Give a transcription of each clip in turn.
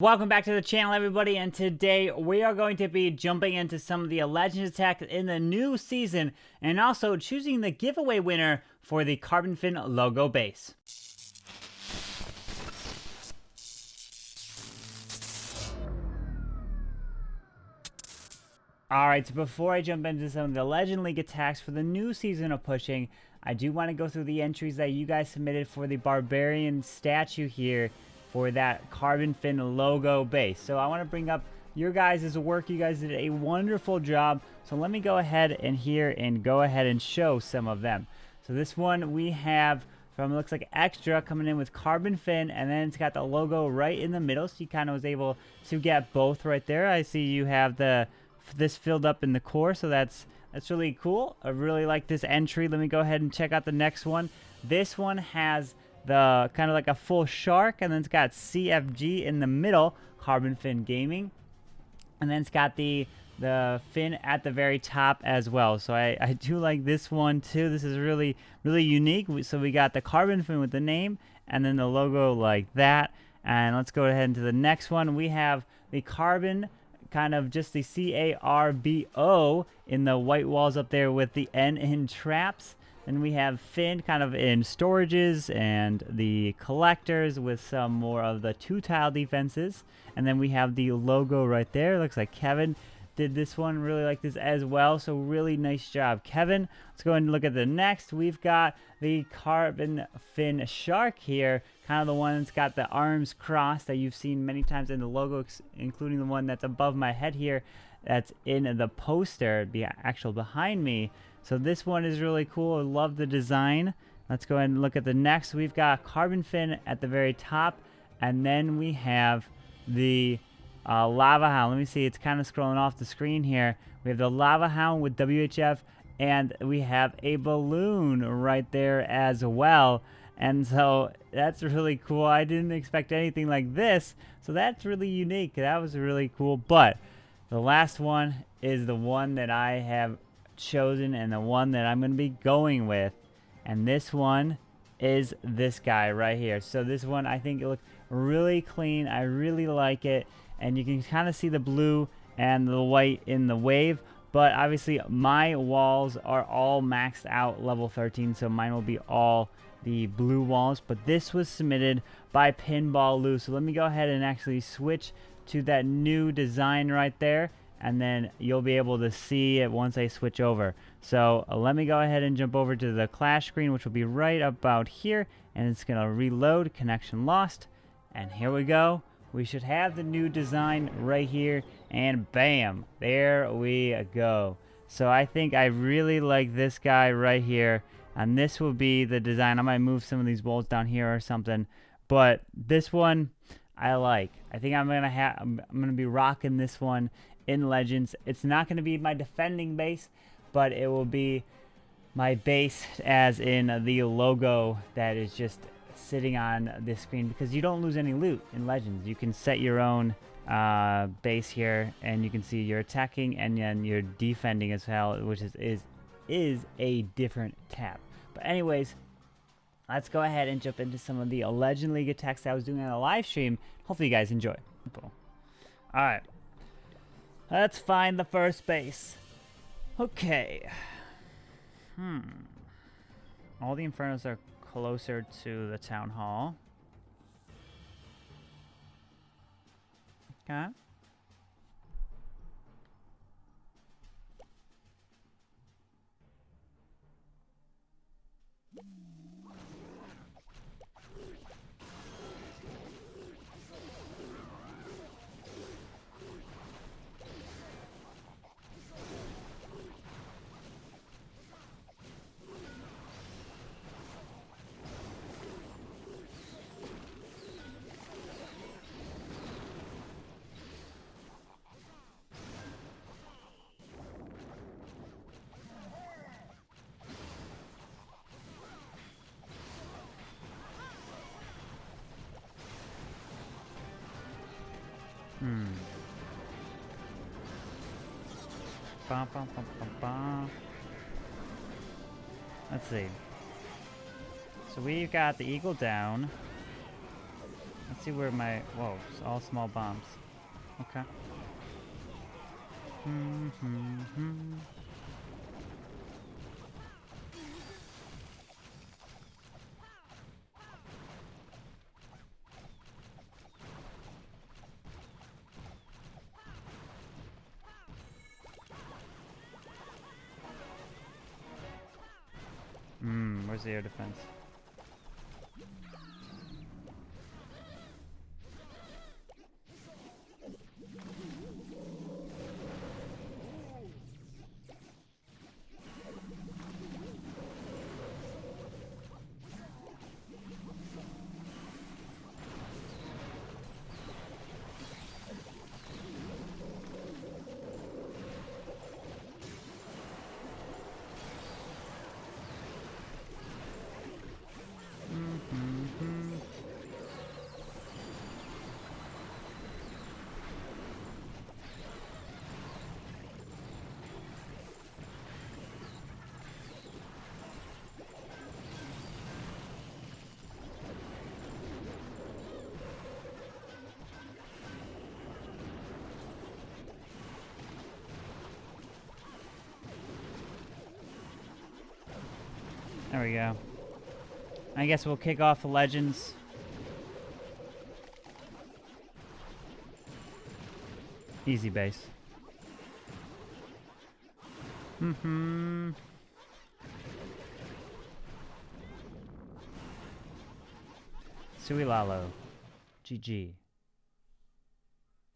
Welcome back to the channel, everybody, and today we are going to be jumping into some of the Legends attacks in the new season and also choosing the giveaway winner for the CarbonFin logo base. Alright, so before I jump into some of the Legend League attacks for the new season of pushing, I do want to go through the entries that you guys submitted for the Barbarian statue here for that CarbonFin logo base. So I want to bring up your guys' work. You guys did a wonderful job. So let me go ahead and go ahead and show some of them. So this one we have from, looks like Extra, coming in with CarbonFin, and then it's got the logo right in the middle. So you kind of was able to get both right there. I see you have this filled up in the core, so that's really cool. I really like this entry. Let me go ahead and check out the next one. This one has the kind of like a full shark, and then it's got CFG in the middle, CarbonFin Gaming, and then it's got the fin at the very top as well. So I do like this one too. This is really unique. So we got the CarbonFin with the name and then the logo like that. And let's go ahead into the next one. We have the Carbon, kind of just the CARBO in the white walls up there with the N in traps. Then we have Finn kind of in storages and the collectors with some more of the two-tile defenses. And then we have the logo right there. Looks like Kevin did this one. Really like this as well. So really nice job, Kevin. Let's go ahead and look at the next. We've got the CarbonFin Shark here. Kind of the one that's got the arms crossed that you've seen many times in the logo, including the one that's above my head here. That's in the poster, the actual behind me. So this one is really cool. I love the design. Let's go ahead and look at the next. We've got CarbonFin at the very top, and then we have the Lava Hound. Let me see. It's kind of scrolling off the screen here. We have the Lava Hound with WHF, and we have a balloon right there as well. And so that's really cool. I didn't expect anything like this. So that's really unique. That was really cool. But the last one is the one that I have chosen and the one that I'm going to be going with, and this one is this guy right here. So this one, I think it looks really clean. I really like it, and you can kind of see the blue and the white in the wave, but obviously my walls are all maxed out level 13, so mine will be all the blue walls. But this was submitted by Pinball Lou, so let me go ahead and actually switch to that new design right there, and then you'll be able to see it once I switch over. So let me go ahead and jump over to the clash screen, which will be right about here, and it's gonna reload. Connection lost, and here we go. We should have the new design right here, and bam, there we go. So I think I really like this guy right here, and this will be the design. I might move some of these walls down here or something, but this one I like. I think I'm gonna be rocking this one in Legends. It's not going to be my defending base, but it will be my base as in the logo that is just sitting on this screen, because you don't lose any loot in Legends. You can set your own base here, and you can see you're attacking and then you're defending as well, which is a different tab. But anyways, let's go ahead and jump into some of the Legend League attacks that I was doing on the live stream. Hopefully you guys enjoy. Alright. Let's find the first base. Okay. All the Infernos are closer to the Town Hall. Okay. Let's see. So we've got the Eagle down. Let's see where my... Whoa, it's all small bombs. Okay. Where's the air defense? There we go. I guess we'll kick off the Legends. Easy base. Sui Lalo. GG.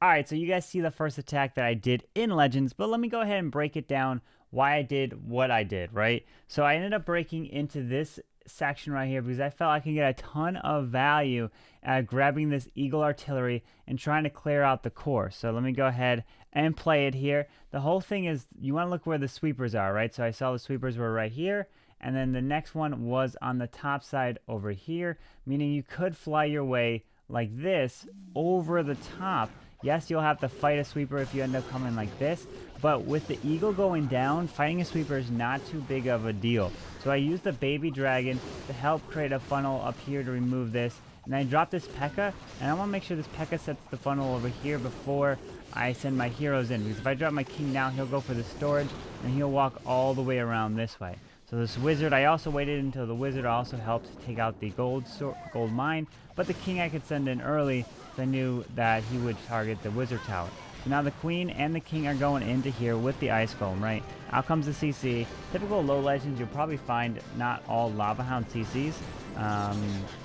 Alright, so you guys see the first attack that I did in Legends, but let me go ahead and break it down why I did what I did, right? So I ended up breaking into this section right here because I felt I could get a ton of value at grabbing this Eagle Artillery and trying to clear out the core. So let me go ahead and play it here. The whole thing is you want to look where the sweepers are, right? So I saw the sweepers were right here, and then the next one was on the top side over here, meaning you could fly your way like this over the top. Yes, you'll have to fight a sweeper if you end up coming like this, but with the Eagle going down, fighting a sweeper is not too big of a deal. So I used the baby dragon to help create a funnel up here to remove this, and I dropped this P.E.K.K.A, and I want to make sure this P.E.K.K.A sets the funnel over here before I send my heroes in, because if I drop my king now, he'll go for the storage, and he'll walk all the way around this way. So this wizard, I also waited until the wizard also helped take out the gold mine, but the king I could send in early, so I knew that he would target the wizard tower. So now the queen and the king are going into here with the ice golem, right? Out comes the CC. Typical low legends, you'll probably find not all lava hound CCs,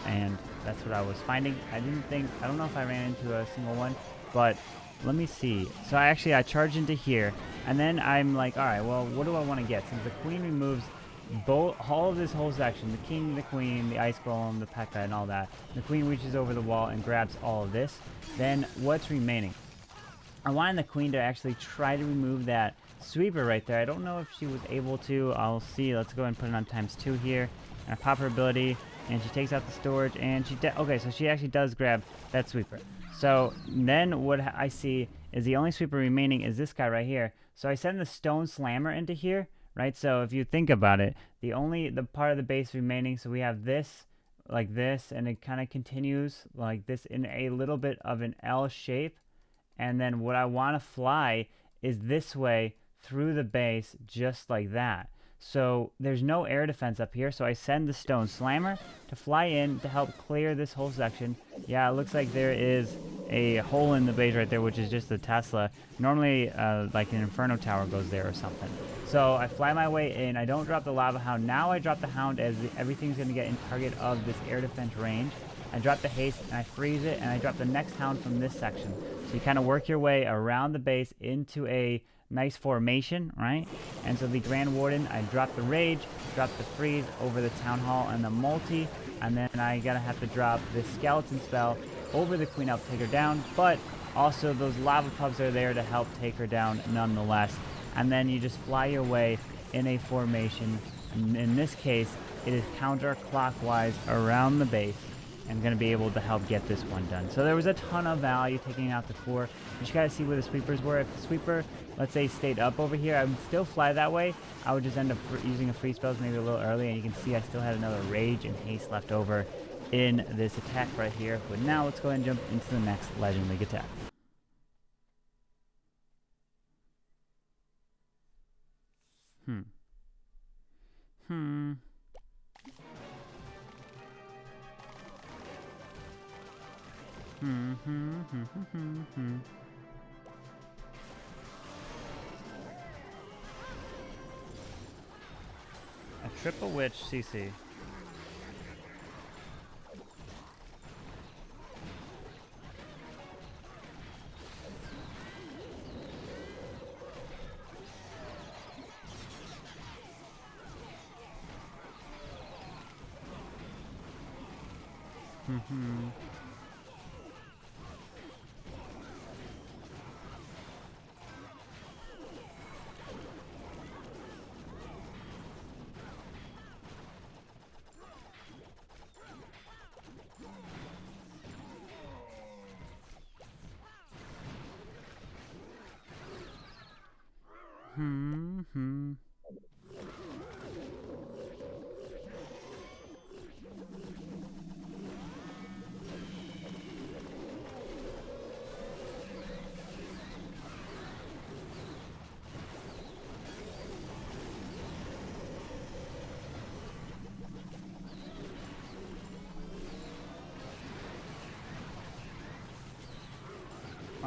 and that's what I was finding. I don't know if I ran into a single one, but let me see. So I charge into here, and then I'm like, all right, well, what do I want to get? Since the queen removes all of this whole section, the king, the queen, the ice golem, the P.E.K.K.A, and all that. The queen reaches over the wall and grabs all of this. Then what's remaining? I wanted the queen to actually try to remove that sweeper right there. I don't know if she was able to. I'll see. Let's go ahead and put it on ×2 here. And I pop her ability, and she takes out the storage, and okay, so she actually does grab that sweeper. So then what I see is the only sweeper remaining is this guy right here. So I send the stone slammer into here. Right, so if you think about it, the part of the base remaining, so we have this like this, and it kind of continues like this in a little bit of an L shape, and then what I want to fly is this way through the base just like that. So there's no air defense up here, so I send the stone slammer to fly in to help clear this whole section. Yeah, it looks like there is a hole in the base right there, which is just the Tesla. Normally, like an Inferno Tower goes there or something. So I fly my way in. I don't drop the Lava Hound. Now I drop the Hound as everything's going to get in target of this air defense range. I drop the haste, and I freeze it, and I drop the next Hound from this section. So you kind of work your way around the base into a nice formation, right? And so the Grand Warden, I drop the Rage, drop the Freeze over the Town Hall and the Multi, and then I gotta have to drop the Skeleton spell over the Queen Elf to take her down, but also those Lava Pups are there to help take her down nonetheless. And then you just fly your way in a formation. And in this case, it is counterclockwise around the base, and going to be able to help get this one done. So there was a ton of value taking out the core. You just got to see where the sweepers were. If the sweeper, let's say, stayed up over here, I would still fly that way. I would just end up using a free spells maybe a little early, and you can see I still had another Rage and Haste left over. in this attack right here. But now let's go ahead and jump into the next Legend League attack. A triple witch CC.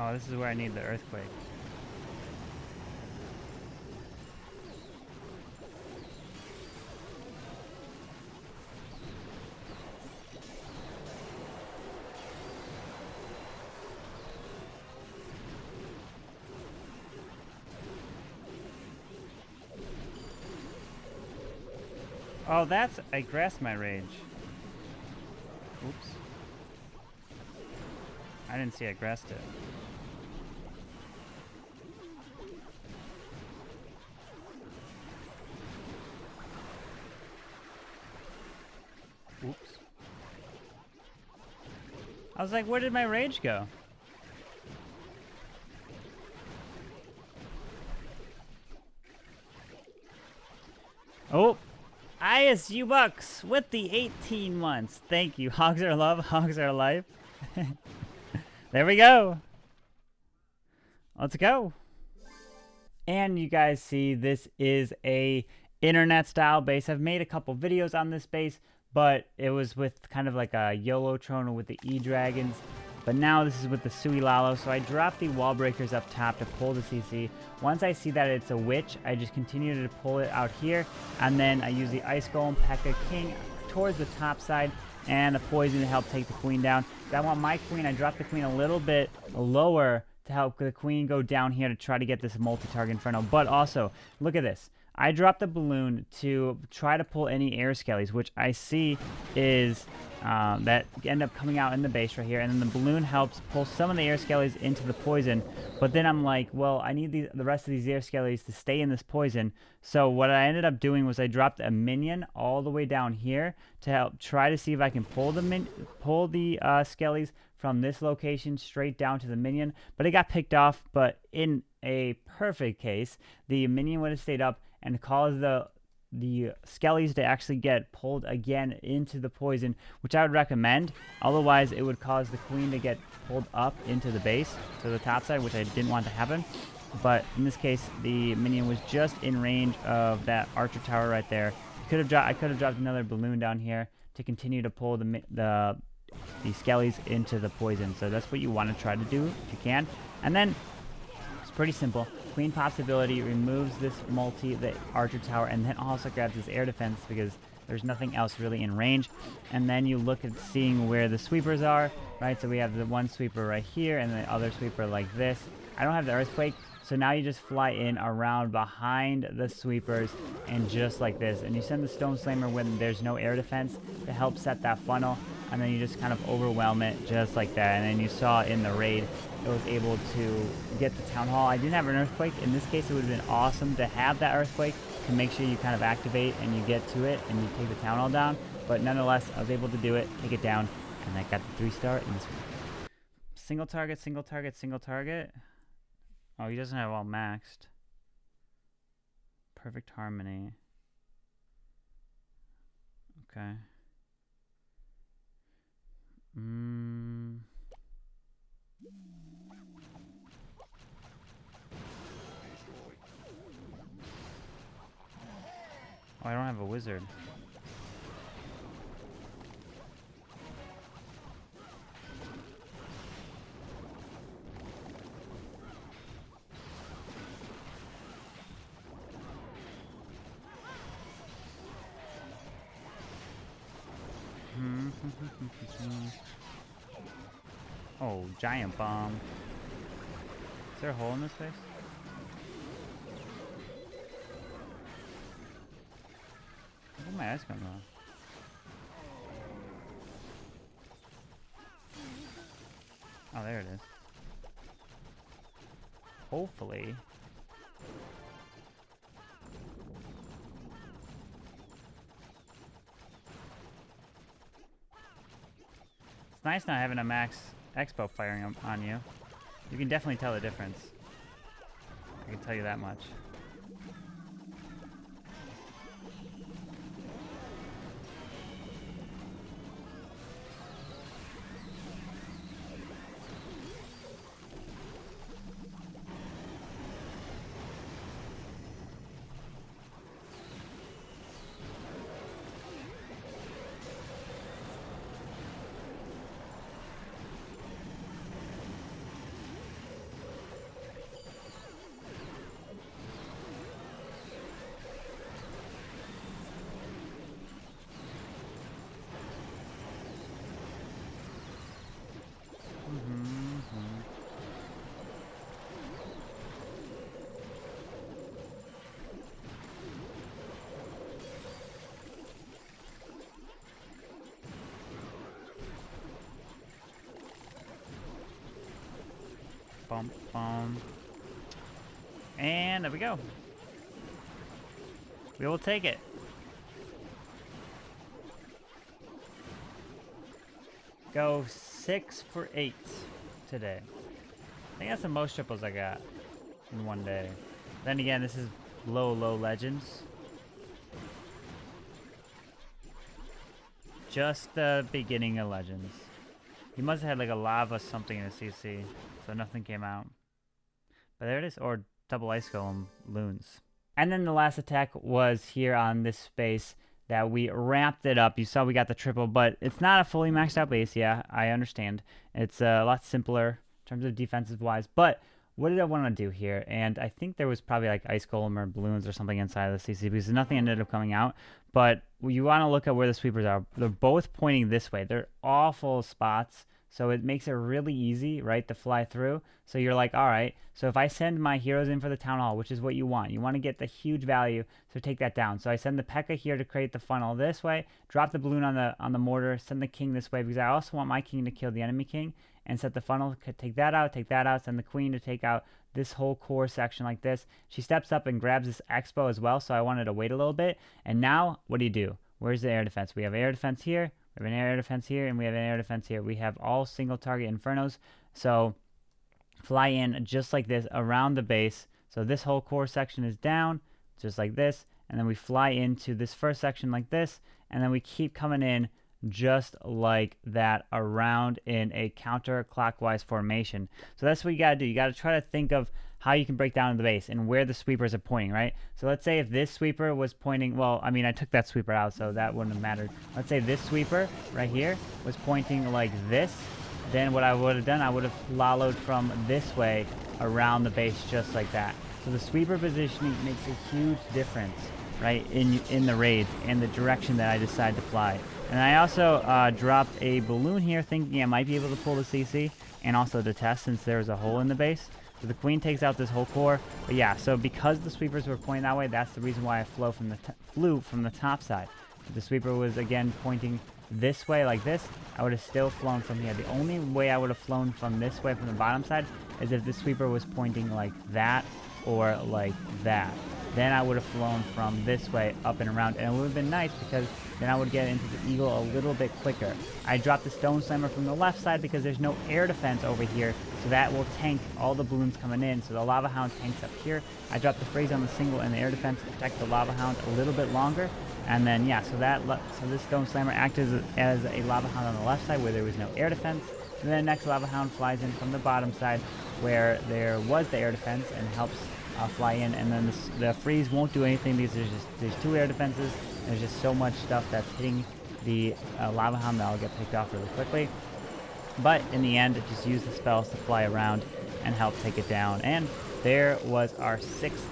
Oh, this is where I need the earthquake. Oh, I grasped my rage. Oops. I didn't see I grasped it. Oops. I was like, where did my rage go? Oh, ISU Bucks with the 18 months. Thank you. Hogs are love, hogs are life. There we go. Let's go. And you guys see this is a internet style base. I've made a couple videos on this base, but it was with kind of like a YOLO Trono with the E-Dragons. But now this is with the Sui Lalo. So I drop the wall breakers up top to pull the CC. Once I see that it's a witch, I just continue to pull it out here. And then I use the Ice Golem, P.E.K.K.A. King towards the top side and the poison to help take the queen down. If I want my queen, I drop the queen a little bit lower to help the queen go down here to try to get this multi-target inferno. But also, look at this. I dropped the balloon to try to pull any air skellies, which I see is that end up coming out in the base right here. And then the balloon helps pull some of the air skellies into the poison. But then I'm like, well, I need the rest of these air skellies to stay in this poison. So what I ended up doing was I dropped a minion all the way down here to help try to see if I can pull the skellies from this location straight down to the minion. But it got picked off. But in a perfect case, the minion would have stayed up and caused the skellies to actually get pulled again into the poison, which I would recommend. Otherwise, it would cause the queen to get pulled up into the base to the top side, which I didn't want to happen. But in this case, the minion was just in range of that archer tower right there. I could have dropped another balloon down here to continue to pull the skellies into the poison. So that's what you want to try to do if you can. And then it's pretty simple. Queen pops ability, removes this the archer tower, and then also grabs this air defense because there's nothing else really in range. And then you look at seeing where the sweepers are, right? So we have the one sweeper right here and the other sweeper like this. I don't have the earthquake, so now you just fly in around behind the sweepers and just like this. And you send the Stone Slammer when there's no air defense to help set that funnel. And then you just kind of overwhelm it just like that. And then you saw in the raid, it was able to get the Town Hall. I didn't have an earthquake. In this case, it would have been awesome to have that earthquake to make sure you kind of activate and you get to it and you take the Town Hall down. But nonetheless, I was able to do it, take it down, and I got the 3-star in this one. Single target, single target, single target. Oh, he doesn't have all maxed. Perfect harmony. Okay. Mm. Oh, I don't have a wizard. Oh, giant bomb. Is there a hole in this place? Where's my ice coming from? Oh, there it is. Hopefully. It's nice not having a max expo firing on you. You can definitely tell the difference. I can tell you that much. Bum, bum. And there we go. We will take it. Go 6 for 8 today. I think that's the most triples I got in one day. Then again, this is low legends. Just the beginning of legends. He must have had like a lava something in the CC, so nothing came out. But there it is, or double ice golem loons. And then the last attack was here on this space that we wrapped it up. You saw we got the triple, but it's not a fully maxed out base. Yeah, I understand. It's a lot simpler in terms of defensive wise. But what did I want to do here? And I think there was probably like ice golem or balloons or something inside of the CC because nothing ended up coming out. But you want to look at where the sweepers are. They're both pointing this way. They're awful spots. So it makes it really easy, right, to fly through. So you're like, all right, so if I send my heroes in for the town hall, which is what you want to get the huge value, so take that down. So I send the P.E.K.K.A. here to create the funnel this way, drop the balloon on the mortar, send the king this way, because I also want my king to kill the enemy king, and set the funnel, take that out, send the queen to take out this whole core section like this. She steps up and grabs this expo as well, so I wanted to wait a little bit. And now, what do? Where's the air defense? We have air defense here. We have an air defense here, and we have an air defense here. We have all single target infernos. So fly in just like this around the base. So this whole core section is down, just like this. And then we fly into this first section like this. And then we keep coming in just like that around in a counterclockwise formation. So that's what you got to do. You got to try to think of how you can break down the base and where the sweepers are pointing, right? So let's say if this sweeper was pointing, well, I mean, I took that sweeper out, so that wouldn't have mattered. Let's say this sweeper right here was pointing like this. Then what I would have done, I would have laloed from this way around the base just like that. So the sweeper positioning makes a huge difference, right, in the raids and the direction that I decide to fly. And I also dropped a balloon here thinking I might be able to pull the CC and also to test since there's a hole in the base. So the queen takes out this whole core. But yeah, so because the sweepers were pointing that way, that's the reason why I flew from the top side. If the sweeper was, again, pointing this way like this, I would have still flown from here. The only way I would have flown from this way from the bottom side is if the sweeper was pointing like that or like that. Then I would have flown from this way up and around, and it would have been nice because then I would get into the eagle a little bit quicker. I dropped the stone slammer from the left side because there's no air defense over here, so that will tank all the balloons coming in. So the lava hound tanks up here. I dropped the phrase on the single and the air defense to protect the lava hound a little bit longer. And then, yeah, so this Dome Slammer acted as a Lava Hound on the left side where there was no air defense. And then the next Lava Hound flies in from the bottom side where there was the air defense and helps fly in. And then the freeze won't do anything because there's 2 air defenses. There's just so much stuff that's hitting the Lava Hound that'll get picked off really quickly. But in the end, it just used the spells to fly around and help take it down. And there was our 6th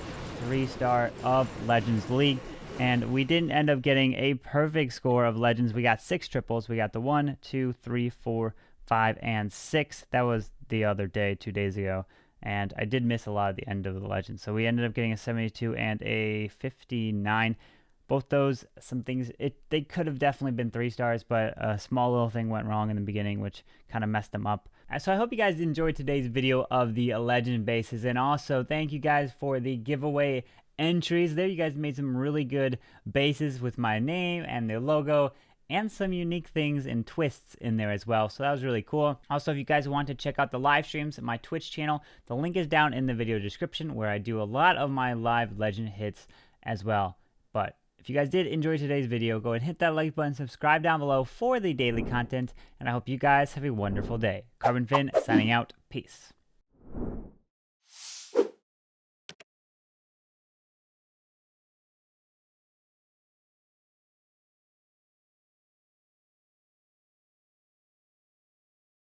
3-star of Legends League. And we didn't end up getting a perfect score of Legends. We got 6 triples. We got the 1, 2, 3, 4, 5, and 6. That was the other day, 2 days ago. And I did miss a lot at the end of the Legends. So we ended up getting a 72 and a 59. Both those, some things, they could have definitely been 3 stars, but a small little thing went wrong in the beginning, which kind of messed them up. So I hope you guys enjoyed today's video of the Legend bases, and also thank you guys for the giveaway entries. There you guys made some really good bases with my name and their logo, and some unique things and twists in there as well. So that was really cool. Also, if you guys want to check out the live streams at my Twitch channel, the link is down in the video description where I do a lot of my live Legend hits as well. But if you guys did enjoy today's video, go and hit that like button, subscribe down below for the daily content, and I hope you guys have a wonderful day. CarbonFin signing out. Peace.